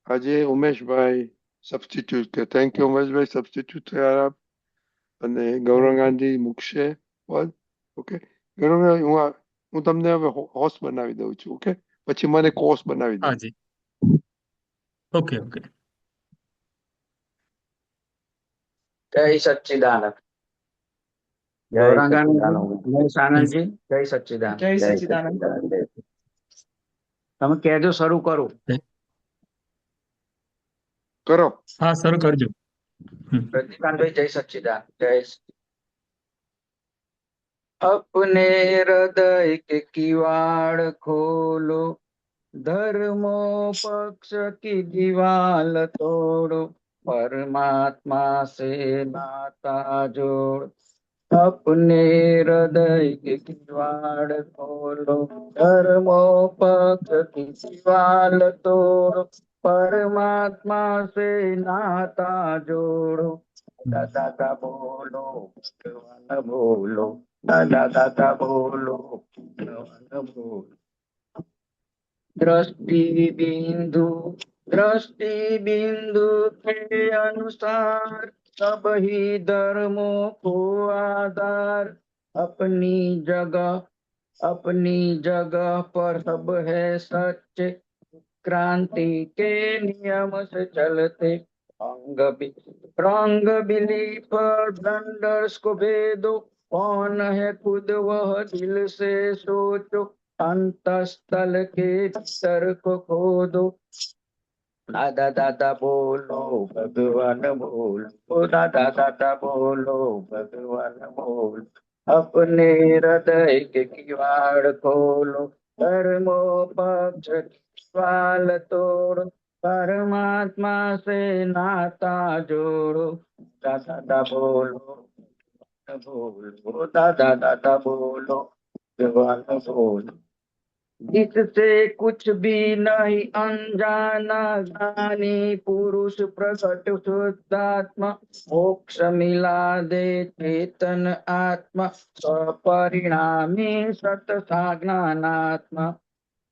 આજે ઉમેશભાઈ સબસ્ટિટ્યુટ કે thank you Umeshbhai substitute થયા આપ અને ગૌરવ ગાંધી મૂકશે પદ. ઓકે ગૌરવભાઈ હું તમને હવે હોસ્ટ બનાવી દઉં છું. ઓકે પછી મને કોર્સ બનાવી हाँ દેજો. जी। Okay okay. जय सच्चिदानंद। જય गौरांगानंद સચ્ચિદાનંદ जी, महेश आनंद जी, जय सच्चिदानंद। जय જય सच्चिदानंद। સચ્ચિદાનંદ જય તમે કહેજો શરૂ કરું। કરો. हाँ शुरू कर दो। रजनीकांत भाई जय सच्चिदानंद। जय अपने हृदय के किवाड़ खोलो, धर्मो पक्ष की दीवाल तोड़ो, परमात्मा से नाता जोड़। अपने हृदय के किवाड़ खोलो, धर्मो पक्ष की दीवाल तोड़ो, परमात्मा से नाता जोड़ो। दादा दादा बोलो भगवान बोलो, दादा दादा बोलो भगवान बोलो। दृष्टि बिंदु के अनुसार सब ही धर्मों को आधार। अपनी जगह पर सब है सच्चे, क्रांति के नियम से चलते। रंग बिलीफ ब्लंडर्स को भेदो, कौन है खुद वह दिल से सोचो, अंतस्थल के भीतर को खोदो। दादा दादा बोलो भगवान बोलो, दादा दादा बोलो भगवान बोलो। अपने हृदय के किवाड़ खोलो, धर्मो पक्ष की दीवाल तोड़ो, परमात्मा से नाता जोड़ो। दादा दादा बोलो दादा दादा बोलो भगवान बोलो। जिससे कुछ भी नहीं अनजाना, ज्ञानी पुरुष प्रकट शुद्धात्मा, मोक्ष मिला दे चेतन आत्मा, स्वपरिणामी सत ज्ञानात्मा।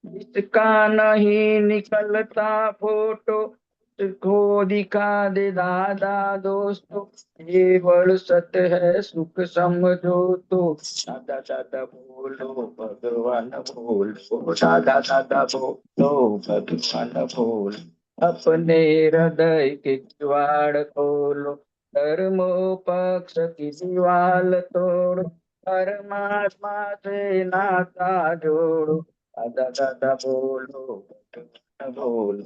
जिसका नहीं निकलता फोटो, को दिखा दे दादा दोस्तों, केवल सत्य है सुख समझो तो। दादा दादा बोलो भगवान बोलो, दादा दादा बोलो भगवान बोलो। अपने हृदय के किवाड़ खोलो, धर्मो पक्ष की दीवाल तोड़ो, परमात्मा से नाता जोड़ो। दादा दादा बोलो भगवान बोलो।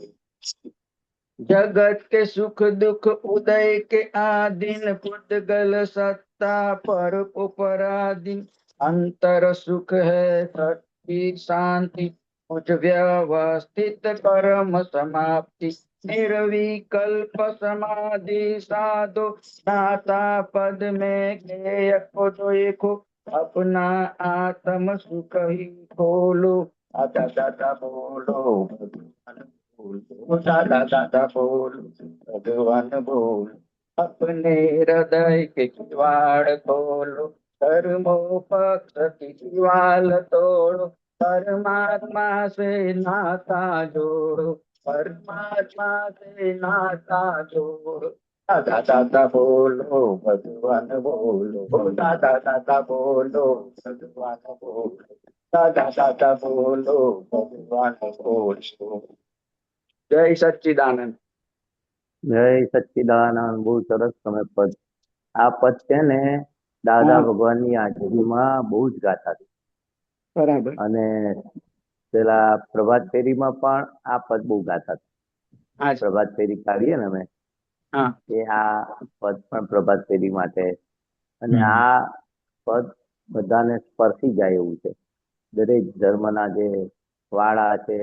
जगत के सुख दुख उदय के आधीन, पुद्गल सत्ता पर उपराधीन, अंतर सुख है सच्ची शांति, कुछ व्यवस्थित कर्म समाप्ति, निर्विकल्प समाधि साधो, नाता पद में ज्ञेय को देखो, अपना आत्म सुख ही खोलो। दादा दादा बोलो भगवान बोलो, दादा दादा बोलो भगवान बोलो। अपने हृदय के किवाड़ खोलो, धर्मो पक्ष की दीवाल तोड़ो, परमात्मा से नाता जोड़ो, परमात्मा से नाता जोड़ो। दादा दादा बोलो भगवान बोलो, दादा दादा बोलो भगवान बोलो, दादा दादा बोलो भगवान बोलो। जय सच्चिदानंद। જય સચ્ચિદાનંદ બહુ સરસ તમે પદ આ પદ છે ને દાદા ભગવાનની હાજરીમાં બહુ જ ગાતા હતા બરાબર। અને પેલા પ્રભાત ફેરીમાં પણ આ પદ બહુ ગાતા હતા. હા પ્રભાત ફેરી કાઢીએ ને અમે હા એ આ પદ પણ પ્રભાત ફેરી માટે અને આ પદ બધાને સ્પર્શી જાય એવું છે. દરેક ધર્મના જે વાળા છે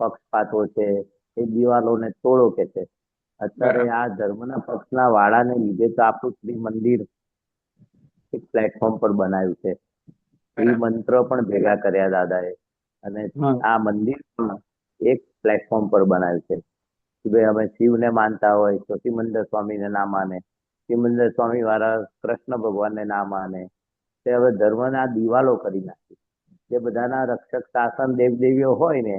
પક્ષપાતો છે એ દિવાલોને તોડો કે છે. અત્યારે આ ધર્મના પક્ષના વાળાને લીધે તો આપણું શ્રી મંદિર એક પ્લેટફોર્મ પર બનાવ્યું છે. એ મંત્ર પણ ભેગા કર્યા દાદાએ અને આ મંદિર પણ એક પ્લેટફોર્મ પર બનાવ્યું છે કે ભાઈ અમે શિવને માનતા હોય તો સિમંદર સ્વામીને ના માને, સિમંદર સ્વામી વાળા કૃષ્ણ ભગવાનને ના માને. તે હવે ધર્મના દિવાલો કરી નાખી. જે બધાના રક્ષક શાસન દેવદેવીઓ હોય ને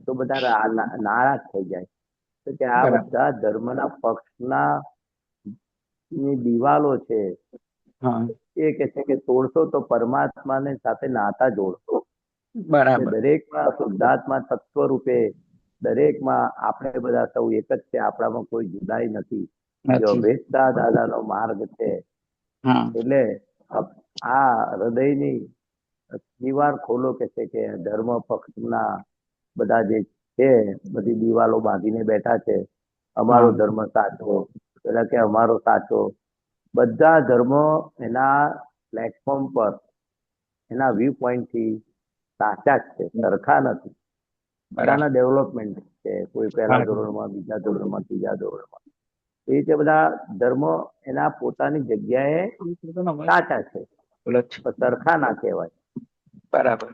તો બધા નારાજ થઈ જાય તો કે આ બરાબર. બધા ધર્મના પક્ષના ની દિવાલો છે હા એ કે છે કે તોડશો તો પરમાત્માને સાથે નાતા જોડશો. બરાબર. દરેકમાં શુદ્ધાત્મા તત્વ રૂપે દરેકમાં આપણે બધા સૌ એક જ છે, આપણામાં કોઈ જુદાઈ નથી. જો નથી. અભેદતા દાદાનો માર્ગ છે. હા એટલે આ હૃદયની દીવાર ખોલો કે છે કે ધર્મ પક્ષના બધા જે છે બધી દિવાલો બાંધીને બેઠા છે. અમારો હા ધર્મ સાચો, પેલા કે અમારો સાચો. બધા ધર્મો એના પ્લેટફોર્મ પર એના વ્યૂ પોઈન્ટ થી સાચા જ છે, સરખા નથી. બધાના ડેવલપમેન્ટ છે, કોઈ પહેલા ધોરણમાં, બીજા ધોરણમાં, ત્રીજા ધોરણમાં. એ રીતે બધા ધર્મો એના પોતાની જગ્યાએ સાચા છે, બોલો છે. પણ સરખા ના કહેવાય. બરાબર.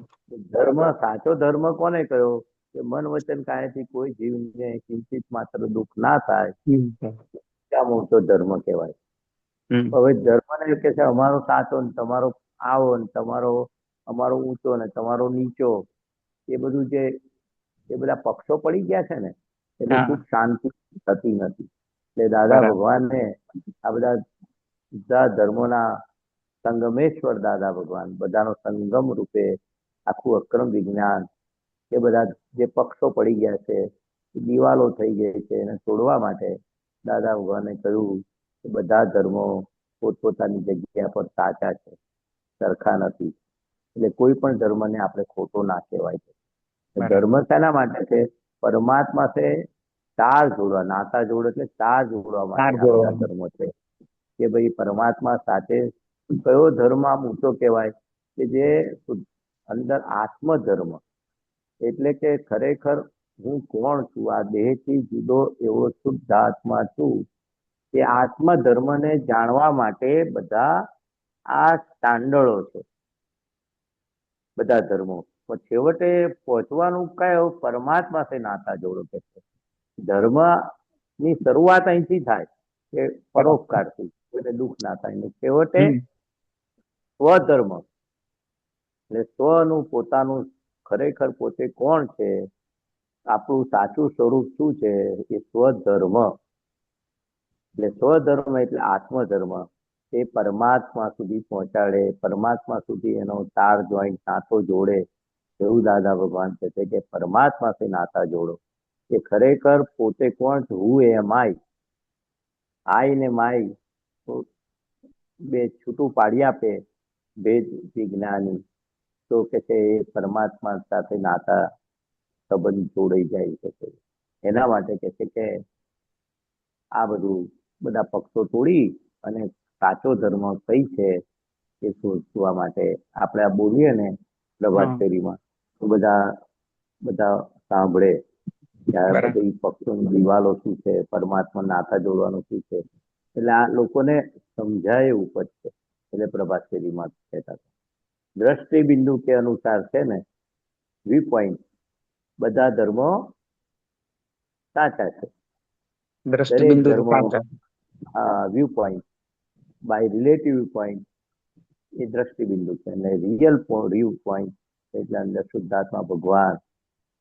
ધર્મ સાચો ધર્મ કોને કહ્યો કે મન વચન કાયાથી કોઈ જીવને કિંચિત માત્ર દુઃખ ના થાય, ત્યાં મોટો ધર્મ કહેવાય. હમ. હવે ધર્મને કે છે અમારો સાચો ને તમારો આવો ને તમારો અમારો ઊંચો ને તમારો નીચો, એ બધું જે એ બધા પક્ષો પડી ગયા છે ને, એટલે હા સુખ શાંતિ થતી નથી. એટલે દાદા બરાબર. ભગવાનને આ બધા ધર્મોના સંગમેશ્વર દાદા ભગવાન બધાનો સંગમ રૂપે આખું અક્રમ વિજ્ઞાન એ બધા જે પક્ષો પડી ગયા છે, દિવાલો થઈ ગઈ છે, એને તોડવા માટે દાદા ભગવાને કહ્યું કે બધા ધર્મો પોતપોતાની જગ્યા પર સાચા છે, સરખા નથી. એટલે કોઈ પણ ધર્મને આપણે ખોટો ના કહેવાય છે. ધર્મ શેના માટે છે? પરમાત્મા છે તાર જોડવા, નાતા જોડ એટલે તાર જોડવા માટે આ બધા ધર્મો છે. કે ભાઈ પરમાત્મા સાથે કયો ધર્મ આમ ઊંચો કહેવાય કે જે અંદર આત્મ ધર્મ, એટલે કે ખરેખર હું કોણ છું, આ દેહથી જુદો એવો શુદ્ધ આત્મા છું. એ આત્મ ધર્મને જાણવા માટે બધા આ સ્ટાન્ડર્ડો છે, બધા ધર્મો. પણ છેવટે પહોંચવાનું કયો? પરમાત્મા સે નાતા જોડો કે છે. ધર્મ ની શરૂઆત અહીંથી થાય કે પરોપકારથી, એટલે દુઃખ ના થાય. ને છેવટે સ્વધર્મ એટલે સ્વનું પોતાનું ખરેખર પોતે કોણ છે, આપણું સાચું સ્વરૂપ શું છે, એ સ્વધર્મ. એટલે સ્વધર્મ એટલે આત્મધર્મ, એ પરમાત્મા સુધી પહોંચાડે, પરમાત્મા સુધી એનો તાર જોઈન્ટ નાતો જોડે. એવું દાદા ભગવાન કહે છે કે પરમાત્મા થી નાતા જોડો, કે ખરેખર પોતે કોણ છે. હું એમ આઈ ને માય બે છૂટું પાડી આપે ભેદ વિજ્ઞાની, તો કે છે એ પરમાત્મા સાથે નાતા સંબંધ જોડાઈ જાય છે. એના માટે કે છે કે આ બધું બધા પક્ષો તોડી અને સાચો ધર્મ કઈ છે એ શોધવા માટે આપણે આ બોલીએ ને પ્રભાત ફેરીમાં, તો બધા સાંભળે કે આ બધી પક્ષોની દિવાલો શું છે, પરમાત્મા નાતા જોડવાનું શું છે. એટલે આ લોકોને સમજાય એવું પડશે. એટલે પ્રભાત ફેરીમાં કહેતા દ્રષ્ટિ બિંદુ કે અનુસાર છે ને, વ્યૂ પોઈન્ટ બધા ધર્મો સાચા છે. દરેક ધર્મો view point by relative view point એ દ્રષ્ટિ બિંદુ છે. અને રિયલ વ્યૂ પોઈન્ટ એટલે અંદર શુદ્ધાત્મા ભગવાન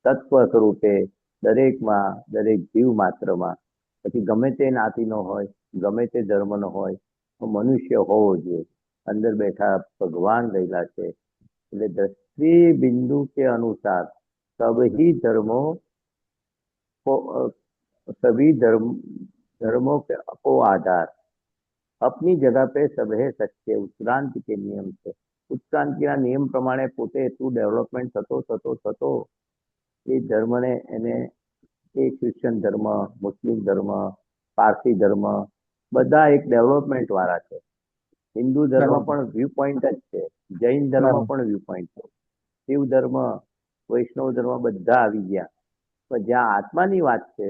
તત્વ સ્વરૂપે દરેકમાં, દરેક જીવ માત્રમાં, પછી ગમે તે નાતીનો હોય, ગમે તે ધર્મનો હોય, તો મનુષ્ય હોવો જોઈએ. અંદર બેઠા ભગવાન રહેલા છે. એટલે દ્રષ્ટિ बिंदु के अनुसार सभी धर्मों सभी धर्मों को आधार अपनी जगह पे सब है सच्चे. ઉત્ક્રાંતિ કે નિયમ છે. ઉત્ક્રાંતિના નિયમ પ્રમાણે પોતે એટલું ડેવલપમેન્ટ થતો એ ધર્મને એને એ ક્રિશ્ચિયન ધર્મ, મુસ્લિમ ધર્મ, પારસી ધર્મ બધા એક ડેવલપમેન્ટ વાળા છે. હિન્દુ ધર્મ પણ વ્યૂ પોઈન્ટ જ છે, જૈન ધર્મ પણ વ્યૂ પોઈન્ટ છે, શિવ ધર્મ, વૈષ્ણવ ધર્મ બધા આવી ગયા. પણ જ્યાં આત્માની વાત છે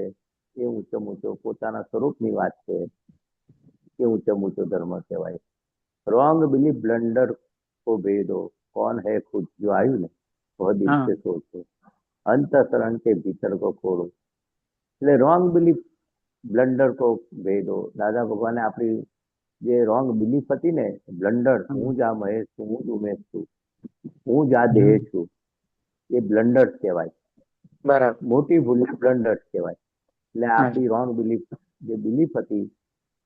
એ ઊંચો પોતાના સ્વરૂપની વાત છે, એ ઊંચો ધર્મ કહેવાય. રોંગ બિલીફ બ્લન્ડર કો ભેદો कौन है खुद जो आयु ने वह दिल से सोचो अंतःकरण के भीतर को खोलो. એટલે રોંગ બિલીફ બ્લન્ડર કો ભેદો. દાદા ભગવાને આપણી જે રોંગ બિલીફ હતી ને, બ્લન્ડર, હું જ આ મહેશ છું, હું જ ઉમેશ છું, હું જ આ દેહ છું, એ બ્લન્ડર્સ કહેવાય. બરાબર. મોટી ભૂલ બ્લન્ડર્સ કહેવાય. એટલે આપણી રોંગ બિલીફ, જે બિલીફ હતી,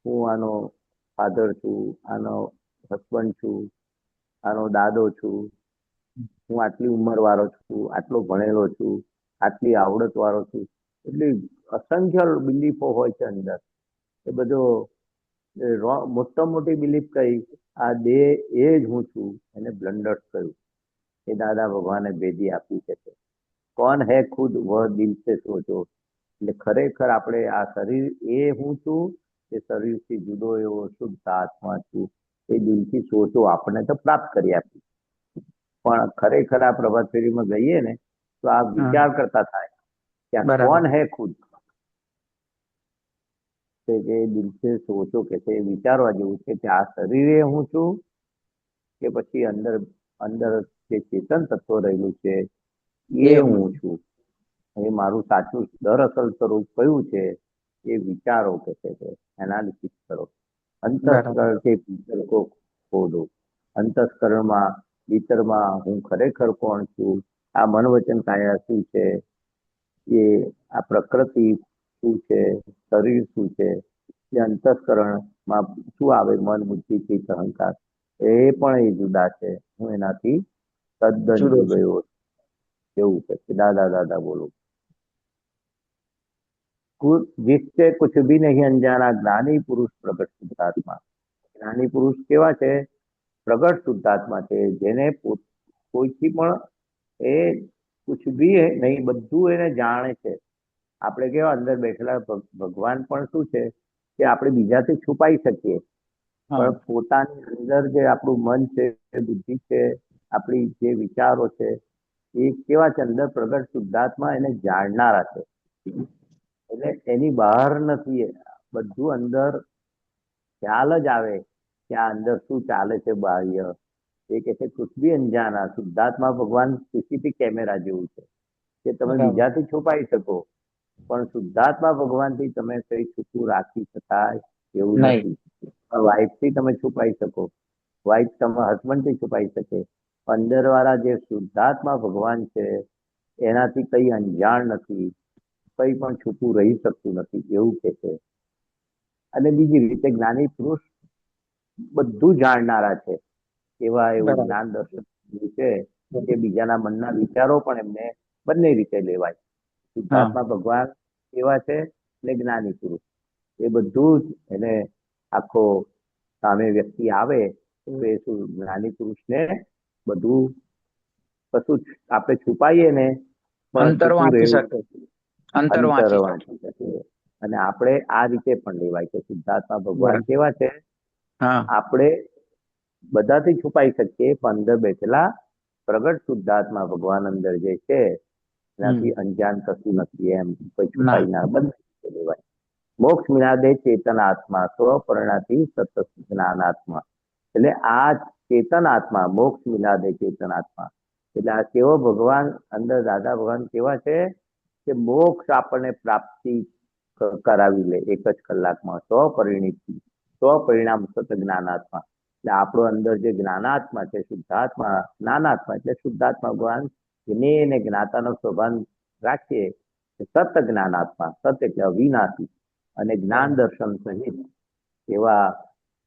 હું આનો ફાધર છું, આનો હસબન્ડ છું, આનો દાદો છું, હું આટલી ઉંમર વાળો છું, આટલો ભણેલો છું, આટલી આવડત વાળો છું, એટલી અસંખ્ય બિલીફો હોય છે અંદર. એ બધો મોટા મોટી બિલીફ કઈ, આ દેહ એ જ હું છું, એને બ્લન્ડર્સ કહ્યું. એ દાદા ભગવાને ભેદી આપી છે. કોણ હે ખુદ વહ દિલ સે સોચો. એટલે ખરેખર આપણે આ શરીર એ હું છું, એ શરીરથી જુદો એવો શુદ્ધ આત્મા છું, એ દિલથી સોચો. આપણને તો પ્રાપ્ત કરી આપી, પણ ખરેખર આ પ્રભાત ફેરીમાં ગઈએ ને તો આ વિચાર કરતા થાય કે આ કોણ હે ખુદ, કે દિલથી સોચો કે છે, વિચારવા જેવું છે કે આ શરીરે હું છું કે પછી અંદર અંદર જે ચેતન તત્વ રહેલું છે એ હું છું. એ મારું સાચું દરઅસલ સ્વરૂપ કયું છે એ વિચારો કે છે, એનાલિસિસ કરો. અંતસ્કરણ કે ભીતર કો ખોદો. અંતસ્કરણમાં ભીતરમાં હું ખરેખર કોણ છું, આ મન વચન કાયા શું છે, એ આ પ્રકૃતિ શું છે, શરીર શું છે, એ અંતસ્કરણમાં શું આવે, મન બુદ્ધિ ચિત્ત અહંકાર, એ પણ એ જુદા છે. હું એનાથી તદ્દન જુદો એવું છે. દાદા દાદા બોલો. जिससे कुछ भी नहीं अनजाना ज्ञानी पुरुष प्रगट शुद्धात्मा. જ્ઞાની પુરુષ કેવા છે? પ્રગટ શુદ્ધાત્મા છે, જેને કોઈથી પણ એ કુછ બી નહીં, બધું એને જાણે છે. આપણે કેવા અંદર બેઠેલા ભગવાન પણ શું છે કે આપણે બીજાથી છુપાઈ શકીએ, પણ પોતાની અંદર જે આપણું મન છે, બુદ્ધિ છે, આપણી જે વિચારો છે, એ કેવા છે? અંદર પ્રગટ શુદ્ધાત્મા એને જાણનારા છે. એટલે એની બહાર નથી, બધું અંદર ખ્યાલ જ આવે કે આ અંદર શું ચાલે છે બાહ્ય. એ કે છે કુછ ભી અંજાના. શુદ્ધાત્મા ભગવાન સીસીટીવી કેમેરા જેવું છે કે તમે બીજાથી છુપાઈ શકો, પણ શુદ્ધાત્મા ભગવાનથી તમે કઈ છુપું રાખી શકાય એવું નથી. વાઇફ થી તમે છુપાઈ શકો, વાઇફ તમે હસબન્ડ થી છુપાઈ શકે, અંદર વાળા જે શુદ્ધાત્મા ભગવાન છે એનાથી કઈ અંજાણ નથી, કઈ પણ છુપું રહી શકતું નથી એવું કે છે. અને બીજી રીતે જ્ઞાની પુરુષ બધું જાણનારા છે, એવા એવું જ્ઞાન દર્શન છે કે બીજાના મનના વિચારો પણ એમને બંને રીતે લેવાય. શુદ્ધાત્મા ભગવાન એવા છે ને જ્ઞાની પુરુષ, એ બધું જ એને આખો સામે વ્યક્તિ આવે તો એ શું જ્ઞાની પુરુષને બધું કશું આપણે છુપાઈએ ને પણ અંતર વાંચી શકે. અને આપણે આ રીતે પણ લેવાય કે શુદ્ધાત્મા ભગવાન કેવા છે? આપણે બધાથી છુપાઈ શકીએ, પણ અંદર બેઠેલા પ્રગટ શુદ્ધાત્મા ભગવાન અંદર જે છે એનાથી અંજાન કશું નથી, એમ કોઈ છુપાઈ ના બંધ લેવાય. મોક્ષ મિલાદે ચેતન આત્મા સ્વપરણાથી સતત જ્ઞાનાત્મા. એટલે આ ચેતન આત્મા, મોક્ષ મિલાદે ચેતન આત્મા, એટલે આ કેવો ભગવાન અંદર દાદા ભગવાન કેવા છે કે મોક્ષ આપણને પ્રાપ્તિ કરાવી લે એક જ કલાકમાં, સ્વપરિણામ સત જ્ઞાનાત્મા. એટલે આપણો અંદર જે જ્ઞાનાત્મા છે, શુદ્ધાત્મા, જ્ઞાનાત્મા એટલે શુદ્ધાત્મા ભગવાન જ્ઞેય ને જ્ઞાતાનો સ્વભાવ રાખીએ, સત જ્ઞાનાત્મા, સત એટલે અવિનાશી અને જ્ઞાન દર્શન સહિત એવા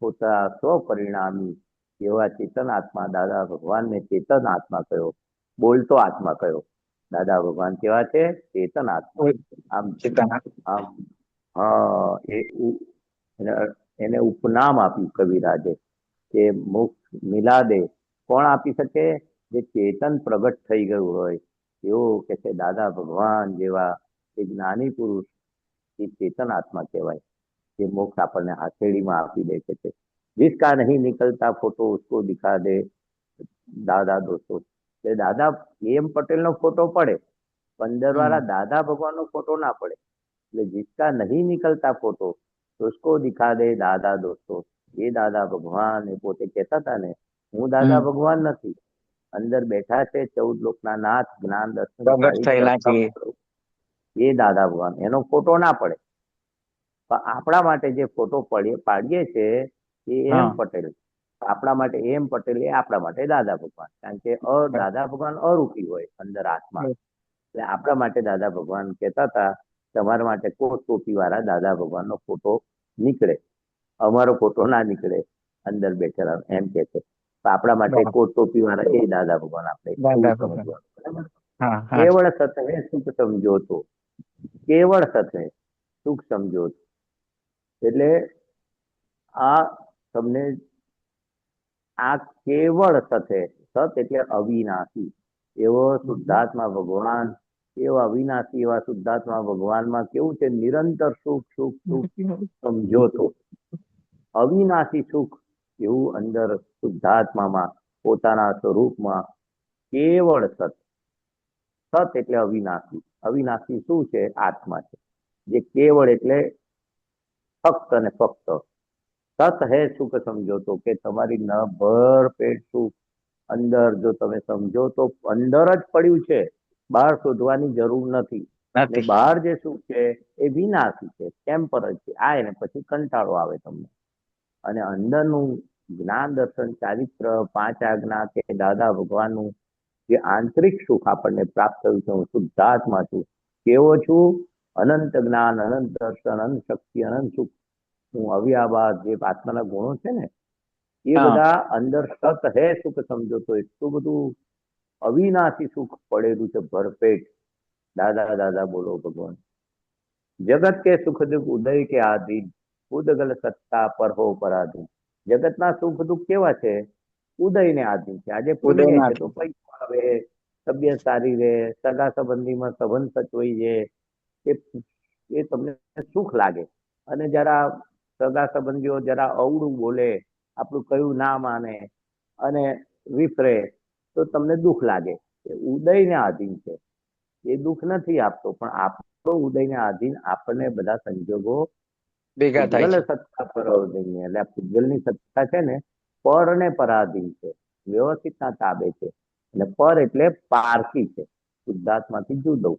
પોતા સ્વપરિણામી એવા ચેતન આત્મા દાદા ભગવાનને ચેતન આત્મા કયો, બોલતો આત્મા કયો. દાદા ભગવાન કેવા છે? ચેતન આત્મા. આમ એને ઉપનામ આપ્યું કવિરાજે કે મોક્ષ મિલાદે. કોણ આપી શકે? જે ચેતન પ્રગટ થઈ ગયું હોય એવું કે છે દાદા ભગવાન જેવા એ જ્ઞાની પુરુષ એ ચેતન આત્મા કહેવાય, જે મોક્ષ આપણને હાથેળીમાં આપી દે છે. जिसका नहीं निकलता फोटो उसको दिखा दे दादा दोस्तों. એટલે દાદા એમ પટેલ નો ફોટો પડે, અંદર વાળા દાદા ભગવાન નો ફોટો ના પડે. એટલે जिसका नहीं निकलता फोटो तो उसको दिखा दे दादा दोस्तों. એ દાદા ભગવાન એ પોતે કહેતા હતા ને, હું દાદા ભગવાન નથી, અંદર બેઠા છે 14 લોકના નાથ, જ્ઞાન દર્શન એ દાદા ભગવાન, એનો ફોટો ના પડે. પણ આપણા માટે જે ફોટો પાડીએ છે એ એમ પટેલ, આપણા માટે એમ પટેલ, એ આપણા માટે દાદા ભગવાન. કારણ કે દાદા ભગવાન અરૂપી હોય અંદર આત્મા, એટલે આપણા માટે દાદા ભગવાન કહેતા હતા તમારા માટે કોટ ટોપી વાળા દાદા ભગવાનનો ફોટો નીકળે, અમારો ફોટો ના નીકળે અંદર બેઠેલા, એમ કે છે. તો આપણા માટે બરાબર. કોટ ટોપી વાળા એ દાદા ભગવાન આપણે દાદા એવું ભગવાન. સમજવાનું. બરાબર? હા હા કેવળ સત હે સુખ સમજોતો, કેવળ સત હે સુખ સમજોતો. એટલે આ તમને આ કેવળ સત હે, સત એટલે અવિનાશી, એવો શુદ્ધાત્મા ભગવાન, એવા અવિનાશી એવા શુદ્ધાત્મા ભગવાનમાં કેવું છે, નિરંતર સુખ સુખ સુખ સમજોતો. અવિનાશી સુખ એવું અંદર શુદ્ધાત્મામાં પોતાના સ્વરૂપમાં કેવળ સત. સત એટલે અવિનાશી, અવિનાશી શું છે? આત્મા છે. જે કેવળ એટલે ફક્ત અને ફક્ત. સત હે સુખ સમજો તો, કે તમારી ન ભર પેટ સુખ અંદર જો તમે સમજો તો અંદર જ પડ્યું છે, બહાર શોધવાની જરૂર નથી. ને નથી. બહાર જે સુખ છે એ વિનાશી છે, ટેમ્પરરી છે. આ એને પછી કંટાળો આવે તમને. અને અંદરનું જ્ઞાન દર્શન ચારિત્ર પાંચ આજ્ઞા કે દાદા ભગવાનનું જે આંતરિક સુખ આપણને પ્રાપ્ત થયું છે, હું શુદ્ધાત્મા છું, કેવો છું? અનંત જ્ઞાન, અનંત દર્શન, અનંત શક્તિ, અનંત સુખ. હું અવ્યાબાદ જે આત્માના ગુણો છે ને એ હા. બધા અંદર સત હે સુખ સમજો તો એટલું બધું અવિનાશી સુખ પડેલું છે ભરપેટ. દાદા દાદા બોલો ભગવાન. જગત કે સુખ દુઃખ ઉદય કે આધીન, ઉદગલ સત્તા પર હો પરાધીન. જગતના સુખ દુઃખ કેવા છે? ઉદયને આધીન છે. આજે પુણ્ય ઉદયના છે તો પૈસા આવે, તબિયત સારી રહે, સગા સંબંધીમાં સંબંધ સચવાઈ જાય, એ તમને સુખ લાગે. અને જરા સગા સંબંધીઓ જરા અવળું બોલે, આપણું કયું ના માને અને વિફરે તો તમને દુઃખ લાગે. એ ઉદયને આધીન છે, એ દુઃખ નથી આપતો. પણ આપણો ઉદયને આધીન આપણને બધા સંજોગો ભેગા થાય પૂતગલ છે. સત્તા પર અવધીન. એટલે આ પૂતગલની સત્તા છે ને પર ને પરાધીન છે, વ્યવસ્થિતના તાબે છે. અને પર એટલે પારકી છે, શુદ્ધાત્માથી જુદો,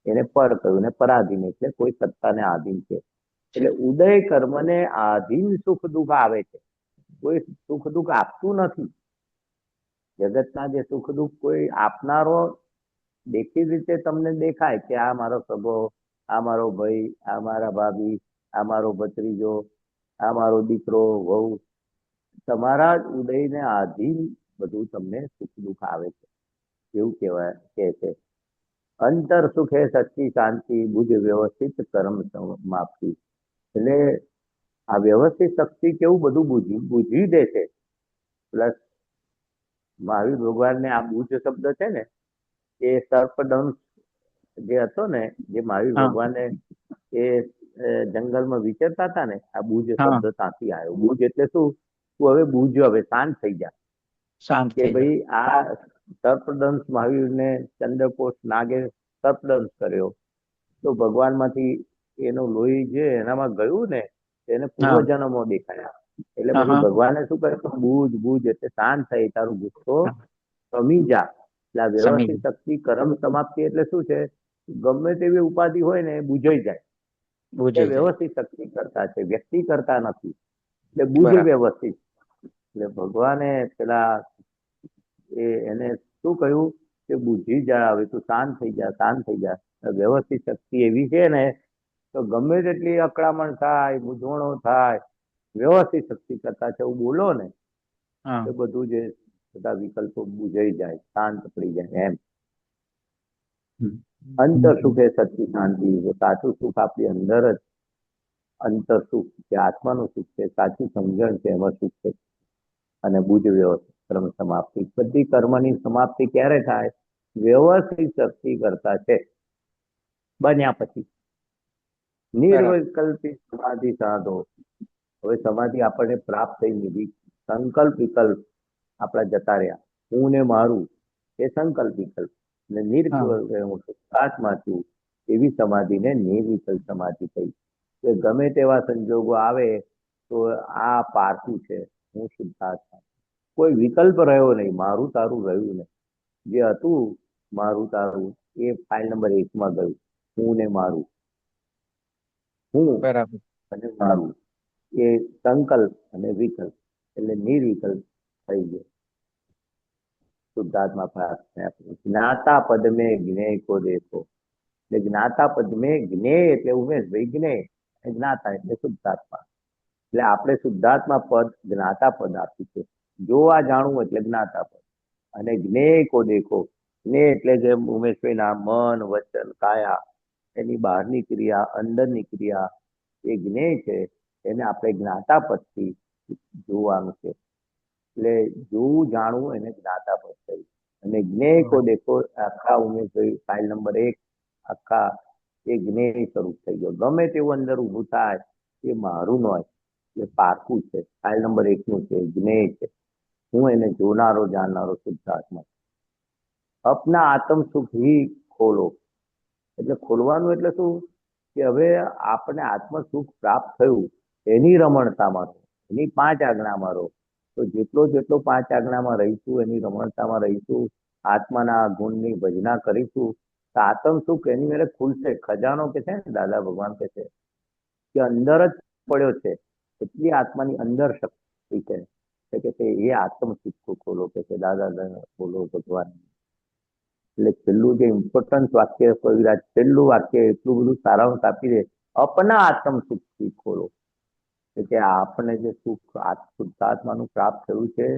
એને પર કહ્યું. ને પરાધીન એટલે કોઈ સત્તાને આધીન છે. એટલે ઉદય કર્મને આધીન સુખ દુઃખ આવે છે, કોઈ સુખ દુઃખ આપતું નથી. જગતના જે સુખ દુઃખ કોઈ આપનારો દેખી રીતે તમને દેખાય કે આ મારો સગો, આ મારો ભાઈ, આ મારા ભાભી, આ મારો ભત્રીજો, આ મારો દીકરો વહુ, તમારા જ ઉદયને આધીન બધું તમને સુખ દુઃખ આવે છે, એવું કહેવાય કે છે. અંતર સુખે સચ્ચી શાંતિ, બુદ્ધ વ્યવસ્થિત કર્મ સમાપ્તિ. એટલે આ વ્યવસ્થિત શક્તિ કેવું બધું બુઝી દે છે. પ્લસ મહાવીર ભગવાનને આ બુદ્ધ શબ્દ છે ને એ સર્પદંશ જે હતો ને, જે મહાવીર હા ભગવાને એ જંગલમાં વિચરતા હતા ને, આ બુજ હા શબ્દ ત્યાંથી આવ્યો. બુજ એટલે શું? તું હવે બુજ, હવે શાંત થઈ જા. શાંત કે થઈ જાય. ભાઈ આ સર્પદંશ મહાવીરને ચંદ્રકોશ નાગે સર્પદંશ કર્યો તો ભગવાનમાંથી એનું લોહી જે એનામાં ગયું ને એને હા પૂર્વજન્મો દેખાયા. એટલે હા પછી હા ભગવાને શું કર્યું? બુજ બુજ એટલે શાંત થઈ, તારું ગુસ્સો હા. સમી જા. એટલે આ સમી વ્યવસ્થિત શક્તિ કર્મ સમાપ્તિ એટલે શું છે? ગમે તેવી ઉપાધિ હોય ને એ બુજાઈ જાય. એટલે બુજાઈ જાય. વ્યવસ્થિત શક્તિ કરતા છે, વ્યક્તિ કરતા નથી. એટલે બુજ બરાબર. વ્યવસ્થિત. એટલે ભગવાને પેલા એને શું કહ્યું કે બુઝી જા, હવે તું શાંત થઈ જા, શાંત થઈ જા. વ્યવસ્થિત શક્તિ એવી છે ને તો ગમે તેટલી અકળામણ થાય, મૂંઝવણો થાય, વ્યવસ્થિત શક્તિ કરતા છે એવું બોલો ને હા તો બધું જે બધા વિકલ્પો બુજાઈ જાય, શાંત પડી જાય એમ. અંતર સુખે સચ્ચી શાંતિ. સાચું સુખ આપણી અંદર જ, અંતર સુખ જે આત્માનું સુખ છે, સાચી સમજણ છે, એમાં સુખ છે. અને બુજ વ્યવસ્થિત કર્મ સમાપ્તિ. બધી કર્મની સમાપ્તિ ક્યારે થાય? વ્યવસ્થિત શક્તિ કરતા છે બન્યા પછી. નિર્વિકલ્પિત સમાધિ સાધો. હવે સમાધિ આપણને પ્રાપ્ત થઈ લીધી, સંકલ્પ વિકલ્પ આપણા જતા રહ્યા. હું ને મારું એ સંકલ્પ વિકલ્પ. અને હા હું શુદ્ધાત્મા છું એવી સમાધિને નિર્વિકલ્પ સમાધિ થઈ. કે ગમે તેવા સંજોગો આવે તો આ પારખું છે, હું શુદ્ધાત્મા. કોઈ વિકલ્પ રહ્યો નહીં, મારું તારું રહ્યું નહીં. જે હતું મારું તારું એ ફાઇલ નંબર 1 માં ગયું. હું ને મારું, હું બરાબર. અને મારું એ સંકલ્પ અને વિકલ્પ એટલે નિર્વિકલ્પ થઈ ગયો. શુદ્ધાત્મા પ્રાપ્ત થયા. જ્ઞાતા પદ મેં જ્ઞેય કો દેખો. એટલે જ્ઞાતા પદ મેં જ્ઞેય એટલે ઉમેશભાઈ જ્ઞેય, અને જ્ઞાતા એટલે શુદ્ધાત્મા. એટલે આપણે શુદ્ધાત્મા પદ જ્ઞાતા પદ આપ્યું છે. જોવા જાણવું એટલે જ્ઞાતા પદ. અને જ્ઞેય કો દેખો, જ્ઞેય એટલે જેમ ઉમેશભાઈના મન વચન કાયા એની બહારની ક્રિયા અંદરની ક્રિયા એ જ્ઞેય છે, એને આપણે જ્ઞાતા પદથી જોવાનું છે. એટલે જોવું જાણવું એને જ્ઞાતા પદ કહ્યું. અને જ્ઞેય કો દેખો આખા ઉમેશભાઈ ફાઇલ નંબર 1 આખા એ જ્ઞેય સ્વરૂપ થઈ ગયો. ગમે તેવું અંદર ઊભું થાય એ મારું ન હોય, એટલે પારકું છે. ફાઇલ નંબર 1 નું છે, જ્ઞેય છે. હું એને જોનારો જાણનારો શુદ્ધાત્મા. અપના આત્મ સુખ હી ખોલો, એટલે ખોલવાનું એટલે શું કે હવે આપણે આત્મ સુખ પ્રાપ્ત થયું એની રમણતામાં રહો, એની 5 આજ્ઞામાં રહો. તો જેટલો 5 આજ્ઞામાં રહીશું, એની રમણતામાં રહીશું, આત્માના ગુણની ભજના કરીશું, તો આત્મ સુખ એની મેળે ખુલશે. ખજાનો કે છે ને દાદા ભગવાન કે છે કે અંદર જ પડ્યો છે, એટલી આત્માની અંદર શક્તિ છે કે એ આત્મ સુખ ખોલો કે છે દાદા બોલો ભગવાન. એટલે છેલ્લું જે ઇમ્પોર્ટન્ટ વાક્ય કવિરાજ છેલ્લું વાક્ય એટલું બધું સારાંશ આપી દે, અપના આત્મ સુખથી ખોલો. કે આપણે જે સુખ શુદ્ધાત્માનું પ્રાપ્ત થયું છે,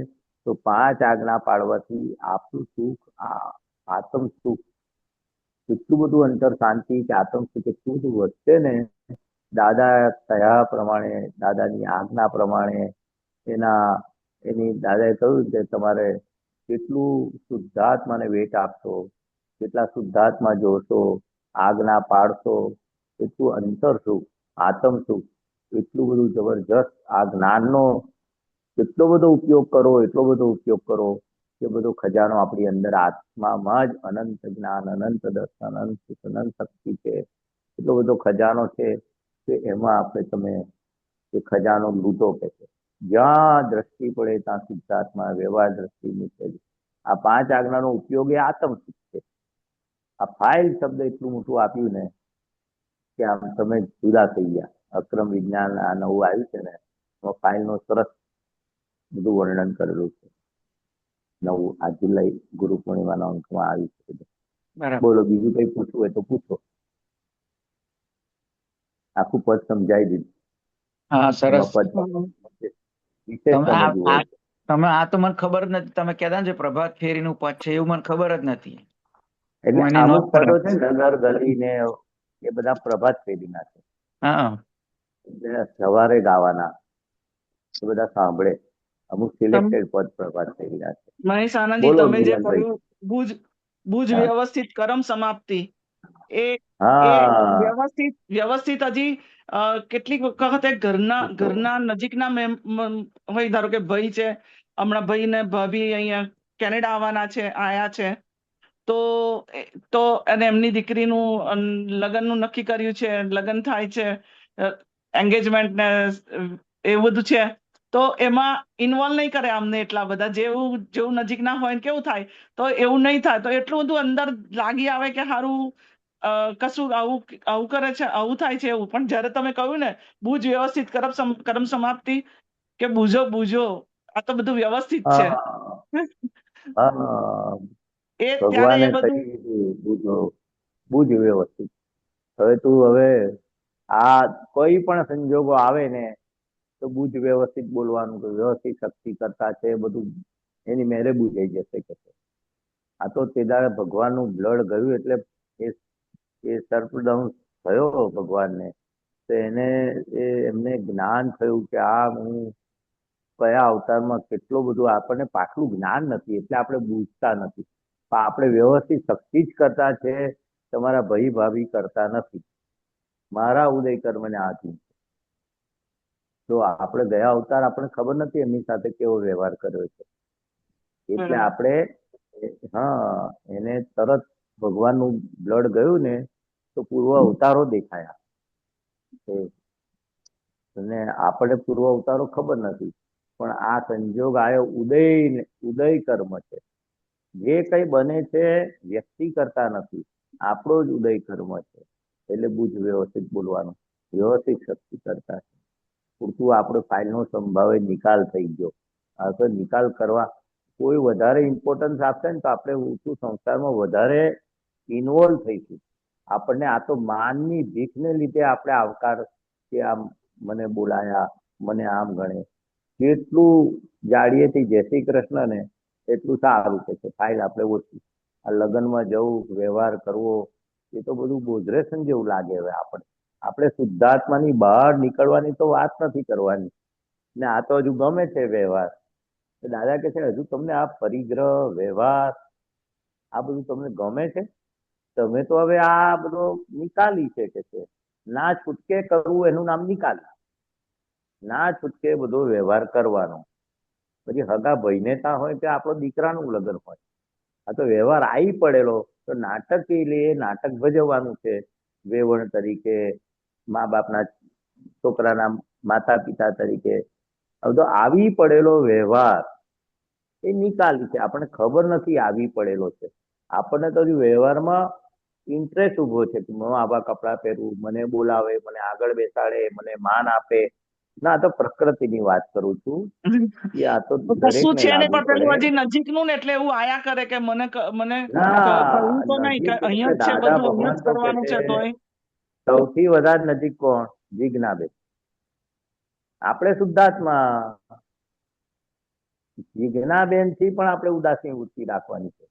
તો 5 આજ્ઞા પાડવાથી આપણું સુખ આત્મ સુખ એટલું બધું અંતર શાંતિ કે આત્મ સુખ એટલું બધું વધશે ને, દાદા કયા પ્રમાણે દાદાની આજ્ઞા પ્રમાણે એની દાદાએ કહ્યું કે તમારે કેટલું શુદ્ધાત્માને વેટ આપશો, કેટલા શુદ્ધાત્મા જોશો, આજ્ઞા પાડશો, એટલું અંતર સુખ આત્મ સુખ એટલું બધું જબરજસ્ત. આ જ્ઞાનનો એટલો બધો ઉપયોગ કરો, એટલો બધો ઉપયોગ કરો કે બધો ખજાનો આપણી અંદર આત્મામાં જ અનંત જ્ઞાન, અનંત દર્શન, અનંત સુખ, અનંત શક્તિ છે. એટલો બધો ખજાનો છે કે એમાં આપણે તમે એ ખજાનો લૂંટો કે છે. જ્યાં દ્રષ્ટિ પડે ત્યાં શુદ્ધાત્મા વ્યવહાર દ્રષ્ટિ નીકળે. આ 5 આજ્ઞાનો ઉપયોગ એ આત્મ સુખ છે. આ ફાઇલ શબ્દ એટલું મોટું આપ્યું ને કે આમ તમે જુદા થઈ ગયા. અક્રમ વિજ્ઞાન આ નવું આવ્યું છે ને, એમાં ફાઇલનો સરસ બધું વર્ણન કરેલું છે. નવું આ જુલાઈ ગુરુ પૂર્ણિમાના અંકમાં આવ્યું છે. બરાબર. બોલો, બીજું કઈ પૂછવું હોય તો પૂછો. આખું પદ સમજાવી દીધું. હા, સરસ. પદ વિશેષ તમે આ સમજવું હોય તમે આ તો મને ખબર જ નથી. તમે કહેતા ને જે પ્રભાત ફેરીનું પદ છે એવું મને ખબર જ નથી. એટલે હું એની અમુક નોંધ પદો કરું. છે નગર ગલી ને એ બધા પ્રભાત ફેરીના છે. હા, એટલે સવારે ગાવાના એ બધા સાંભળે. અમુક સિલેક્ટેડ પદ પ્રભાત ફેરીના છે. મહેશ આનંદજી, બોલો તમે જે મિલનભાઈ. કહ્યું ભુજ હા. વ્યવસ્થિત કરમ સમાપ્તિ, એ હા વ્યવસ્થિત હજી કેટલીક વખતે ઘરના નજીકના હોય, ધારો કે ભાઈ છે, હમણાં ભાઈ ને ભાભી અહીંયા કેનેડા આયા છે, તો અને એમની દીકરીનું લગ્નનું નક્કી કર્યું છે, લગ્ન થાય છે, એન્ગેજમેન્ટ ને એવું બધું છે, તો એમાં ઇન્વોલ્વ નહીં કરે અમને એટલા બધા. જેવું નજીકના હોય ને કેવું થાય, તો એવું નહીં થાય. તો એટલું બધું અંદર લાગી આવે કે સારું કશું આવું કરે છે, આવું થાય છે એવું. પણ જયારે તમે કહ્યું ને ભુજ વ્યવસ્થિત કરમ સમાપ્તિ, કે બુજો આ તો બધું વ્યવસ્થિત છે. એ ત્યારે ભગવાને એ બધું કહી દીધું બુજ વ્યવસ્થિત. હવે આ કોઈ પણ સંજોગો આવે ને તો બુજ વ્યવસ્થિત બોલવાનું, કે વ્યવસ્થિત શક્તિ કરતા છે બધું એની મેરે બુજાઈ જશે કે છે. આ તો તે દાડે ભગવાનનું બ્લડ ગયું એટલે એ સર્પદંશ થયો ભગવાનને, તો એમને જ્ઞાન થયું કે આ હું કયા અવતારમાં કેટલો બધું આપણને પાછલું જ્ઞાન નથી એટલે આપણે બુજતા નથી. પણ આપણે વ્યવસ્થિત શક્તિ જ કરતા છે, તમારા ભાઈ ભાભી કરતા નથી. મારા ઉદય કર્મને આધીન. તો આપણે ગયા અવતાર આપણને ખબર નથી એમની સાથે કેવો વ્યવહાર કર્યો છે. એટલે આપણે એને તરત ભગવાનનું બ્લડ ગયું ને તો પૂર્વ અવતારો દેખાયા. અને આપણે પૂર્વ અવતારો ખબર નથી, પણ આ સંજોગ આવ્યો ઉદય કર્મ છે. જે કઈ બને છે વ્યક્તિ કરતા નથી, આપણો જ ઉદય કર્મ છે. એટલે બુજ વ્યવસ્થિત બોલવાનું, વ્યવસ્થિત શક્તિ કરતા છે. પૂરતું આપણે ફાઇલનો સંભાવે નિકાલ થઈ ગયો. આપણે નિકાલ કરવા કોઈ વધારે ઇમ્પોર્ટન્સ આપશે ને તો આપણે ઊંચું સંસારમાં વધારે ઇન્વોલ્વ થઈશું. આપણને આ તો માનની ભીખને લીધે આપણે આવકાર કે આમ મને બોલાયા, મને આમ ગણે. જેટલું જાડીએથી જય શ્રી કૃષ્ણ ને એટલું સારું કે છે, ફાઇલ આપણે ઓછી. આ લગ્નમાં જવું, વ્યવહાર કરવો, એ તો બધું બોધરેશન જેવું લાગે. હવે આપણે શુદ્ધાત્માની બહાર નીકળવાની તો વાત નથી કરવાની ને આ તો હજુ ગમે છે વ્યવહાર. દાદા કે છે હજુ તમને આ પરિગ્રહ, વ્યવહાર, આ બધું તમને ગમે છે? તમે તો હવે આ બધો નિકાલી છે કે છે. ના છૂટકે કરવું એનું નામ નિકાલ. ના છૂટકે બધો વ્યવહાર કરવાનો. પછી હગા ભાઈને ત્યાં હોય કે આપણો દીકરાનું લગ્ન હોય, આ તો વ્યવહાર આવી પડેલો તો નાટક એ નાટક ભજવવાનું છે. વેવણ તરીકે, મા બાપના છોકરાના માતા પિતા તરીકે, હવે તો આવી પડેલો વ્યવહાર એ નિકાલી છે. આપણને ખબર નથી આવી પડેલો છે. આપણને તો હજુ વ્યવહારમાં ઇન્ટરેસ્ટ ઉભો છે કે હું આવા કપડાં પહેરું, મને બોલાવે, મને આગળ બેસાડે, મને માન આપે. ના, આ તો પ્રકૃતિની વાત કરું છું કે આ તો કશું દરેકને છે નહીં, લાગુ પણ પેલું પડે. હજી નજીકનું ને એટલે એવું આયા કરે કે મને કહ્યું તો ના, નહીં કે નજીક અહીંયા જ છે, દાદા બધું અહીંયા ભગવાન જ તો કે કરવાનું છે છે. તોય સૌથી વધારે નજીક કોણ? જીજ્ઞાબેન. આપણે શુદ્ધાત્મા. જીજ્ઞાબેન થી પણ આપણે ઉદાસી વૃત્તિ રાખવાની છે.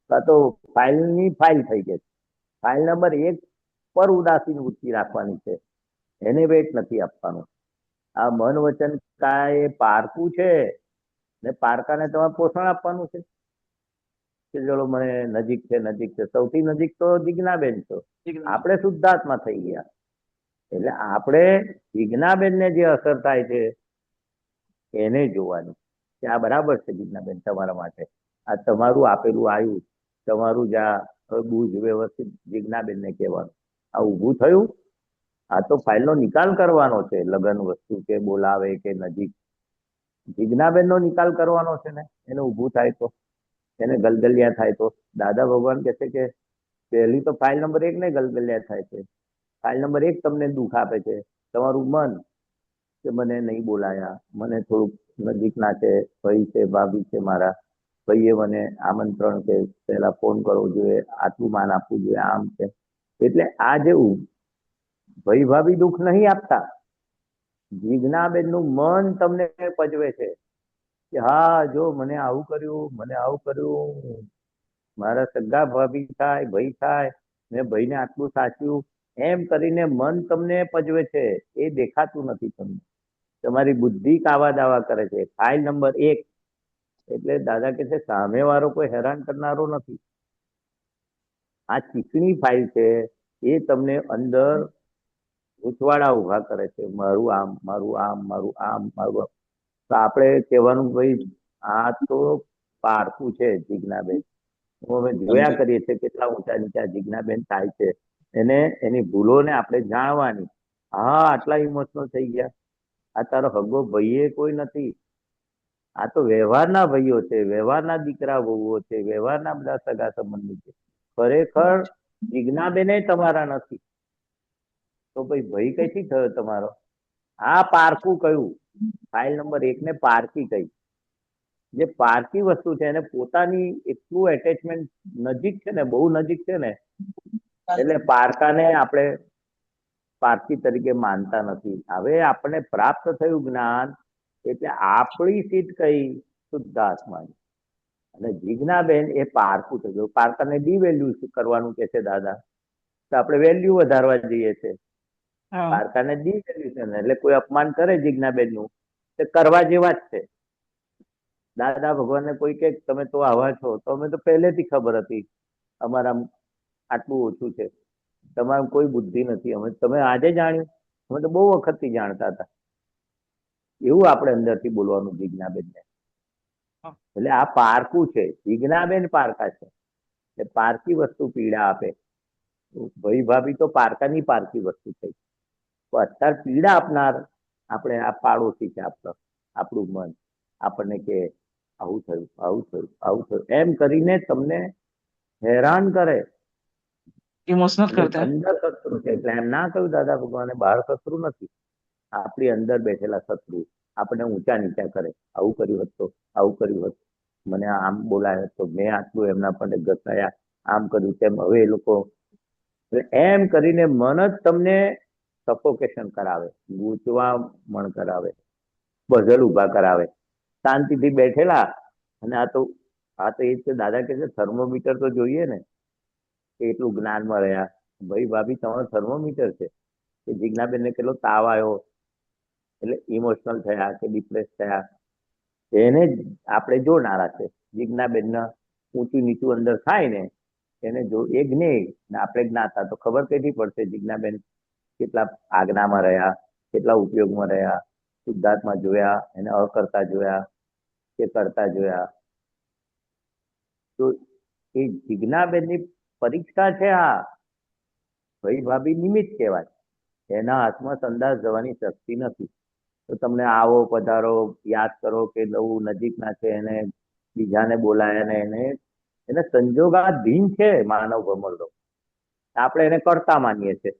આ તો ફાઇલની ફાઇલ થઈ ગઈ છે. ફાઇલ નંબર 1 પર ઉદાસીની વૃત્તિ રાખવાની છે, એને વેટ નથી આપવાનું. આ મન વચન કાય એ પારકું છે ને પારકાને તમારે પોષણ આપવાનું છે કે ચલો મને નજીક છે, નજીક છે. સૌથી નજીક તો જીજ્ઞાબેન છો. આપણે શુદ્ધાત્મા થઈ ગયા એટલે આપણે જીજ્ઞાબેનને જે અસર થાય છે એને જોવાની કે આ બરાબર છે જીજ્ઞાબેન તમારા માટે. આ તમારું આપેલું આવ્યું, તમારું જ્યાં બુજ વ્યવસ્થિત જીજ્ઞાબેનને કહેવાનું આ ઊભું થયું. આ તો ફાઇલનો નિકાલ કરવાનો છે. લગ્ન વસ્તુ કે બોલાવે કે નજીક, જીજ્ઞાબેનનો નિકાલ કરવાનો છે ને એને ઊભું થાય તો, એને ગલગલિયા થાય તો. દાદા ભગવાન કહે છે કે પહેલી તો ફાઇલ નંબર 1 ને ગલગલિયા થાય છે. ફાઇલ નંબર 1 તમને દુઃખ આપે છે, તમારું મન કે મને નહીં બોલાયા, મને થોડુંક નજીકના છે, ભાઈ છે, ભાભી છે, મારા ભાઈએ મને આમંત્રણ કે પહેલા ફોન કરવો જોઈએ, આટલું માન આપવું જોઈએ, આમ છે. એટલે આ જેવું ભાઈ ભાભી દુઃખ નહીં આપતા, જીજ્ઞાબેનનું મન તમને પજવે છે કે હા જો મને આવું કર્યું, મને આવું કર્યું, મારા સગા ભાભી થાય, ભાઈ થાય, મેં ભાઈને આટલું સાચ્યું, એમ કરીને મન તમને પજવે છે. એ દેખાતું નથી તમને. તમારી બુદ્ધિ કાવા દાવા કરે છે. ફાઇલ નંબર 1 એટલે દાદા કે છે સામેવાળો કોઈ હેરાન કરનારો નથી. આ ચીકણી ફાઇલ છે એ તમને અંદર ઉછવાડા ઉભા કરે છે. મારું આમ, મારું આમ, મારું આમ, મારું આમ. તો આપણે કહેવાનું ભાઈ આ તો પારકું છે જીજ્ઞાબેન. અમે જોયા કરીએ છીએ કેટલા ઊંચા નીચા જીજ્ઞાબેન થાય છે. એની ભૂલોને આપણે જાણવાની. હા, આટલા ઇમોશનલ થઈ ગયા. આ તારો હગો ભાઈએ કોઈ નથી. આ તો વ્યવહારના ભાઈઓ છે, વ્યવહારના દીકરા વહુઓ છે, વ્યવહારના બધા સગા સંબંધી છે. ખરેખર જીજ્ઞાબેન તમારા નથી. તો ભાઈ કઈથી થયો તમારો? આ પારકું કયું? ફાઇલ નંબર 1 ને પારકી કઈ? જે પારકી વસ્તુ છે એને પોતાની એટલું એટેચમેન્ટ નજીક છે ને, બહુ નજીક છે ને, એટલે પારકાને આપણે પારકી તરીકે માનતા નથી. હવે આપણને પ્રાપ્ત થયું જ્ઞાન એટલે આપણી સીટ કઈ? શુદ્ધાત્માની. અને જીજ્ઞાબેન એ પારકું થઈ ગયું. પારકાને ડિવેલ્યુ કરવાનું કે છે દાદા, તો આપણે વેલ્યુ વધારવા જઈએ છીએ. પારકાને ડિવેલ્યુશન એટલે કોઈ અપમાન કરે જીજ્ઞાબેન નું તે કરવા જેવા જ છે. દાદા ભગવાનને કોઈ કે તમે તો આવા છો, તો અમે તો પહેલેથી ખબર હતી અમારા આટલું ઓછું છે, તમારે કોઈ બુદ્ધિ નથી, અમે તમે આજે જાણ્યું, અમે તો બહુ વખતથી જાણતા હતા. એવું આપણે અંદરથી બોલવાનું જીજ્ઞાબેનને. એટલે આ પારકું છે. જીજ્ઞાબેન પારકા છે. એ પારકી વસ્તુ પીડા આપે. ભાઈ ભાભી તો પારકાની પારકી વસ્તુ થઈ. તો અત્યારે પીડા આપનાર આપણે આ પાડોશી છે આપણું મન. આપણને કે આવું થયું, આવું થયું, આવું થયું, એમ કરીને તમને હેરાન કરે. ઇમોશનલ કરતા અંદર શત્રુ છે. એટલે એમ ના કહ્યું દાદા ભગવાને બહાર શત્રુ નથી, આપણી અંદર બેઠેલા શત્રુ આપણે ઊંચા નીચા કરે. આવું કર્યું હતું, આવું કર્યું હતું, મને આમ બોલાયો હતો, મેં આટલું એમના પર ઘસાયા, આમ કર્યું તેમ. હવે એ લોકો એટલે એમ કરીને મન જ તમને સફોકેશન કરાવે, ગૂંચવામણ કરાવે, બઝલ ઉભા કરાવે. શાંતિથી બેઠેલા અને આ તો એ જ દાદા કે છે થર્મોમીટર તો જોઈએ ને, કે એટલું જ્ઞાનમાં રહ્યા. ભાઈ ભાભી તમારો થર્મોમીટર છે કે જીજ્ઞાબેનને કેટલો તાવ આવ્યો એટલે ઇમોશનલ થયા કે ડિપ્રેસ થયા, એને જ આપણે જોનારા છે. જીજ્ઞાબેનના ઊંચું નીચું અંદર થાય ને એને જો એ જ્ઞેય ને આપણે જ્ઞાતા, તો ખબર કઈથી પડશે જીજ્ઞાબેન કેટલા આજ્ઞામાં રહ્યા, કેટલા ઉપયોગમાં રહ્યા, શુદ્ધાત્મા જોયા, એને અકર્તા જોયા કે કરતા જોયા. તો એ જીજ્ઞાબેનની પરીક્ષા છે આ. ભાઈ ભાભી નિમિત્ત કહેવાય, એના હાથમાં સંદાસ જવાની શક્તિ નથી. તો તમને આવો પધારો યાદ કરો કે નવું નજીકના છે એને બીજાને બોલાયા ને એને સંજોગાધીન છે માનવ ભમરડો. આપણે એને કરતા માનીએ છીએ,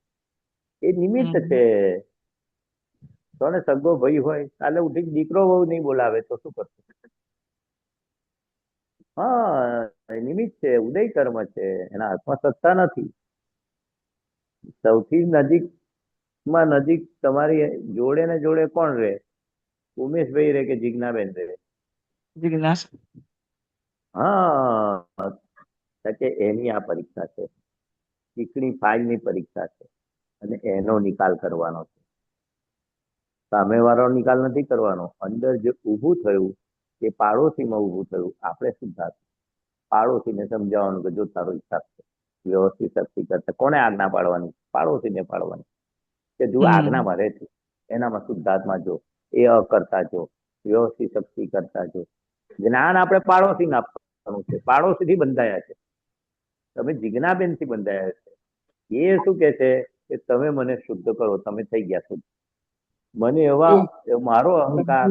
એ નિમિત્ત છે. તો ને સગો ભાઈ હોય કાલે ઉઠી દીકરો બહુ નહીં બોલાવે તો શું કરશે? હા, નિમિત્ત છે, ઉદય કર્મ છે, એના હાથમાં સત્તા નથી. સૌથી નજીકમાં નજીક તમારી જોડે ને જોડે કોણ રહે? ઉમેશભાઈ રહે કે જીજ્ઞાબેન રહે? જિજ્ઞાસ. હા, કે એની આ પરીક્ષા છે, ચીકણી ફાઇલની પરીક્ષા છે, અને એનો નિકાલ કરવાનો છે. સામેવાળો નિકાલ નથી કરવાનો. અંદર જે ઊભું થયું એ પાડોશીમાં ઊભું થયું. આપણે શું થાય? પાડોશીને સમજાવવાનું કે જો તારો હિસાબ છે વ્યવસ્થિત શક્તિ કરતા. કોને આજ્ઞા પાડવાની? પાડોશીને પાડવાની કે જો આજ્ઞામાં રહે છે એનામાં શુદ્ધાત્મા જો, એ અકર્તા જો, વ્યવસ્થિત શક્તિ કરતા જો. જ્ઞાન આપણે પાડોશીને આપવાનું છે. પાડોશીથી બંધાયા છે, તમે જીજ્ઞાબેનથી બંધાયા છે. એ શું કે છે કે તમે મને શુદ્ધ કરો, તમે થઈ ગયા શુદ્ધ. મને એવા મારો અહંકાર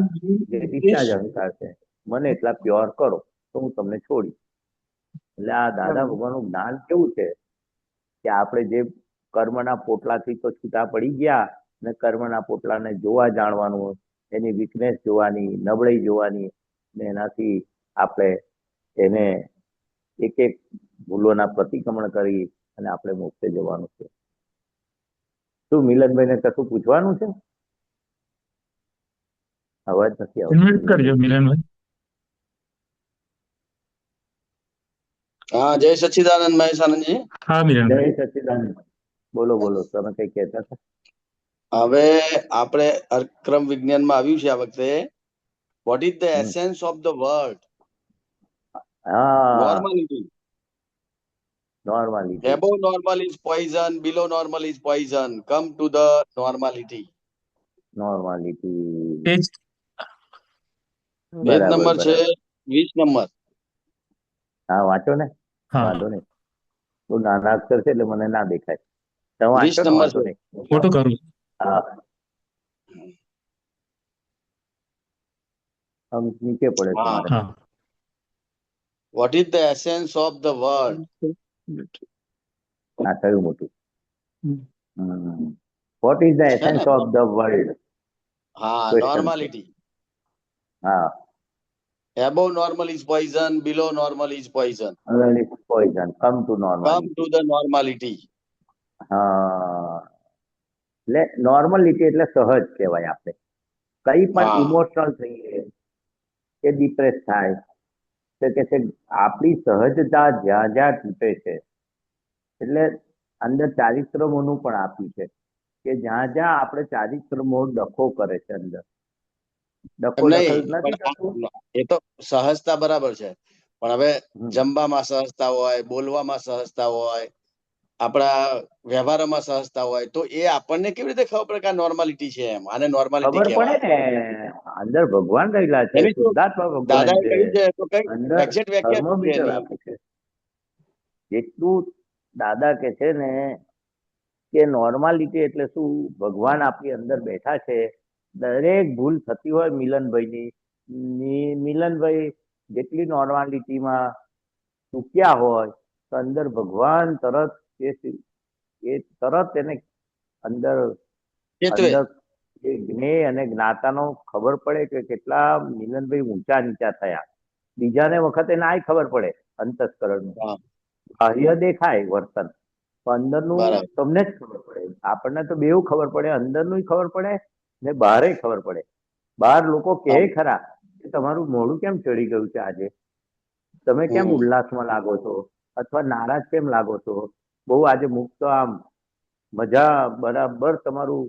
જે ડિસ્ચાર્જ અહંકાર છે મને એટલા પ્યોર કરો તો હું તમને છોડી. એટલે આ દાદા ભગવાનનું જ્ઞાન કેવું છે કે આપણે જે કર્મના પોટલાથી તો છૂટા પડી ગયા ને કર્મના પોટલાને જોવા જાણવાનું, એની વીકનેસ જોવાની, નબળાઈ જોવાની, ને એનાથી આપણે એને એક એક ભૂલોના પ્રતિક્રમણ કરી અને આપણે મોક્ષે જવાનું છે. શું મિલનભાઈને કશું પૂછવાનું છે? અવાજ નથી આવતો. ઇન્વાઇટ કરજો મિલનભાઈ. હા, જય સચ્ચિદાનંદ મહેશાનંદજી. હા જય મિલનભાઈ. સચ્ચિદાનંદ. બોલો બોલો, તમે કઈ કહેતા હતા? હવે આપણે અક્રમ વિજ્ઞાનમાં આવ્યું છે આ વખતે. What is the essence of the word? હા, normality. Normality. Above normal is poison, below normal is poison. Come to the normality. Normality. એ જ પેજ બરાબર, નંબર છે બરાબર. 20 નંબર. હા, વાંચો ને, હા, વાંધો નહીં. બહુ નાના અક્ષર છે એટલે મને ના દેખાય. તમે 20 વાંચો ને, નંબર વાંધો છે. નહીં. ફોટો કરું. હા, આમ નીચે પડે હા. તમારે. હા, What is the essence of the word? હા, થયું મોટું. વોટ ઇઝ ધ છે ને? Essence of the world? હા, Question છે. normality. હા, Above normal is poison, below normal is poison. Poison. Come to Come normality. to the normality. હા, એટલે નોર્માલિટી એટલે સહજ કહેવાય. આપણે કઈ પણ હા. ઇમોશનલ થઈએ કે ડિપ્રેસ થાય તો કે છે આપણી સહજતા જ્યાં જ્યાં તૂટે છે. એટલે અંદર ચારિત્રમોનું પણ આપ્યું છે કે જ્યાં જ્યાં આપણે ચારિત્રમો ડખો કરે છે, અંદર ડખો એમ દખલ નહીં, નથી પણ થતું. એ તો સહજતા બરાબર છે, પણ હવે હમ. જમવામાં સહજતા હોય, બોલવામાં સહજતા હોય, આપણા વ્યવહારમાં સહજતા હોય, તો એ આપણને કેવી રીતે ખબર પડે કે આ નોર્માલિટી છે? એમ આને નોર્માલિટી ખબર પડે કહેવાય. ને, અંદર ભગવાન રહેલા છે, એની શું શુદ્ધાત્મા ભગવાન દાદાએ છે. કહ્યું છે તો કઈ અંદર એક્ઝેક્ટ વ્યાખ્યા શું છે થર્મોમીટર એની? આપે છે. જેટલું દાદા કે છે ને કે નોર્માલિટી એટલે શું? ભગવાન આપણી અંદર બેઠા છે. દરેક ભૂલ થતી હોય મિલનભાઈની, મિલનભાઈ જેટલી નોર્માલિટીમાં ચૂક્યા હોય તો અંદર ભગવાન તરત એ તરત એને અંદર ચેતવે. અંદર એ જ્ઞેય અને જ્ઞાતાનો ખબર પડે કે કેટલા મિલનભાઈ ઊંચા નીચા થયા. બીજાને વખતે ના ખબર પડે અંતસ્કરણનું, હા. બાહ્ય દેખાય વર્તન, તો અંદરનું બરાબર. તમને જ ખબર પડે. આપણને તો બેઉ ખબર પડે, અંદરનું ખબર પડે ને બહારે ખબર પડે. બહાર લોકો કહે ખરા કે તમારું મોઢું કેમ ચડી ગયું છે આજે, તમે કેમ ઉલ્લાસમાં લાગો છો, અથવા નારાજ કેમ લાગો છો, બહુ આજે મુક્ત આમ મજા બરાબર તમારું